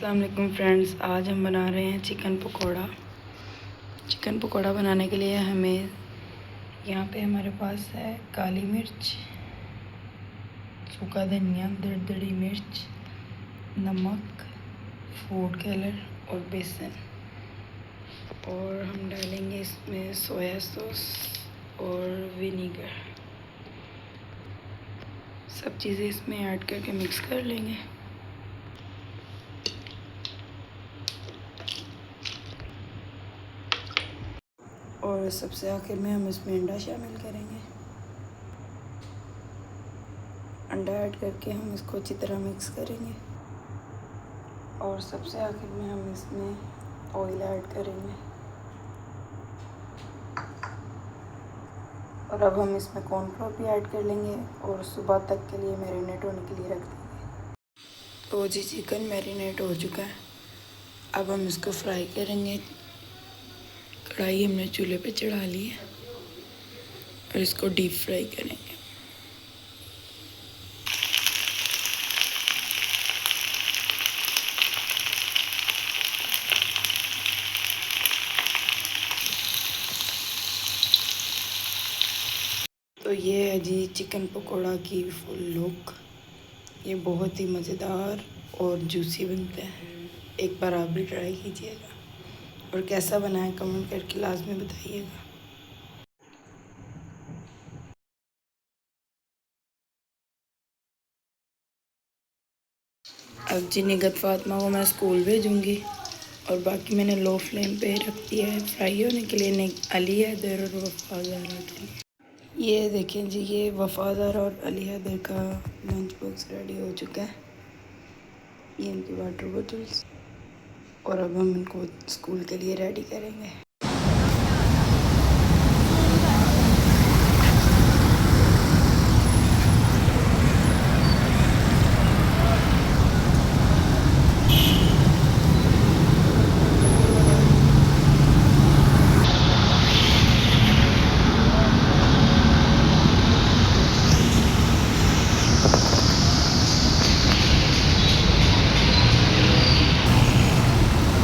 अस्सलाम वालेकुम फ्रेंड्स, आज हम बना रहे हैं चिकन पकोड़ा। चिकन पकोड़ा बनाने के लिए हमें यहाँ पे हमारे पास है काली मिर्च, सूखा धनिया, दरदरी मिर्च, नमक, फूड कलर और बेसन। और हम डालेंगे इसमें सोया सॉस और विनीगर। सब चीज़ें इसमें ऐड करके मिक्स कर लेंगे। और सबसे आखिर में हम इसमें अंडा शामिल करेंगे। अंडा ऐड करके हम इसको अच्छी तरह मिक्स करेंगे। और सबसे आखिर में हम इसमें ऑयल ऐड करेंगे। और अब हम इसमें कॉर्नफ्लोर भी ऐड कर लेंगे और सुबह तक के लिए मैरिनेट होने के लिए रख देंगे। तो जी चिकन मैरिनेट हो चुका है। अब हम इसको फ्राई करेंगे। कढ़ाई हमने चूल्हे पे चढ़ा ली है और इसको डीप फ्राई करेंगे। तो ये है जी चिकन पकोड़ा की फुल लुक। ये बहुत ही मज़ेदार और जूसी बनता है। एक बार आप भी ट्राई कीजिएगा और कैसा बना है कमेंट करके लाजमी बताइएगा। अब जी निगत फातिमा को मैं स्कूल भेजूँगी और बाकी मैंने लो फ्लेम पे रख दिया है फ्राई होने के लिए। अली हैदर और वफ़ा ज़हरा के लिए। ये देखें जी, ये वफ़ा ज़हरा और अली हैदर का लंच बॉक्स रेडी हो चुका है। ये इनकी वाटर बोतल्स। और अब हम इनको स्कूल के लिए रेडी करेंगे।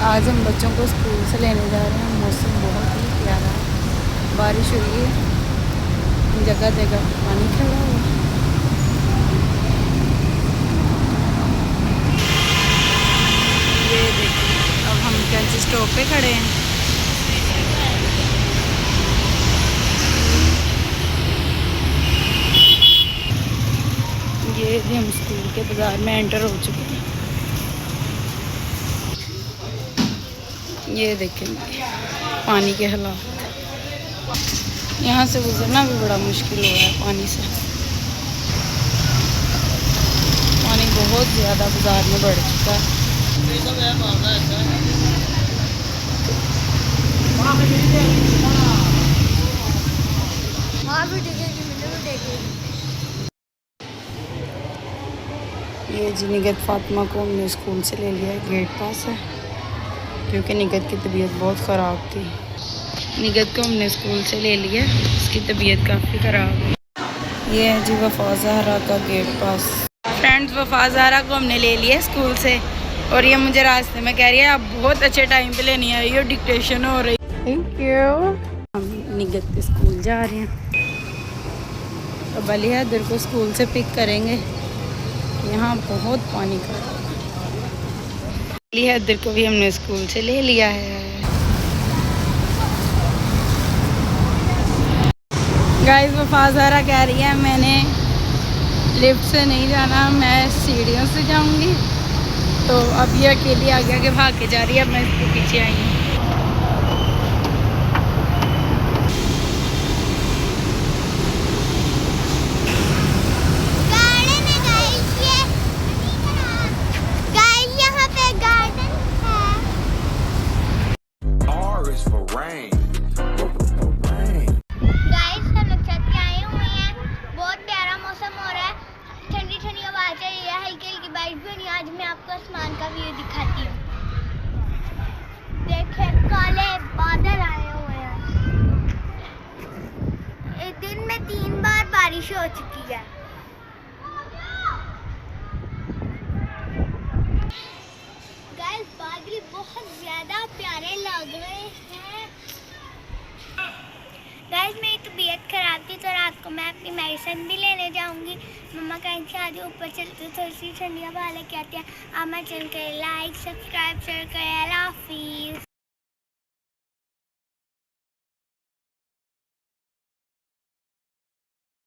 आज हम बच्चों को स्कूल से लेने जा रहे हैं। मौसम बहुत ही प्यारा है, बारिश हुई है, जगह जगह पानी खड़ा हुआ है। ये देखिए, अब हम कैंची स्टॉप पे खड़े हैं। ये भी हम स्कूल के बाज़ार में एंटर हो चुके हैं। ये देखें पानी के हालात। यहाँ से गुजरना भी बड़ा मुश्किल हो रहा है पानी से। पानी बहुत ज़्यादा बाज़ार में बढ़ चुका है। ये जी निगत फातिमा को हमने स्कूल से ले लिया है। गेट पास है क्योंकि निगत की तबीयत बहुत ख़राब थी। निगत को हमने स्कूल से ले लिया, उसकी तबीयत काफ़ी ख़राब है। ये है जी वफ़ा ज़हरा का गेट पास। फ्रेंड्स, वफ़ा ज़हरा को हमने ले लिया स्कूल से और ये मुझे रास्ते में कह रही है आप बहुत अच्छे टाइम पे लेने आई हो, डिक्टेशन हो रही। Thank you. हम निगत के स्कूल जा रहे हैं। अब अली हैदर को स्कूल से पिक करेंगे। यहाँ बहुत पानी का। अली हैदर को भी हमने स्कूल से ले लिया है। गाइस, वफ़ा ज़हरा कह रही है मैंने लिफ्ट से नहीं जाना, मैं सीढ़ियों से जाऊंगी। तो अब ये अकेली आगे आगे भाग के जा रही है। अब मैं इसके पीछे आई हूँ। आज मैं आपको आसमान का व्यू दिखाती हूँ। देखिए काले बादल आए हुए हैं। एक दिन में 3 बार बारिश हो चुकी है। गाइस मैं अपनी मेडिसिन भी लेने जाऊंगी। मम्मा कहीं से आज ऊपर चलते थोड़ी सी ठंडी हवा लेके आती है। आप मैं चैनल के लाइक सब्सक्राइब शेयर करें। अल्लाह हाफिज़।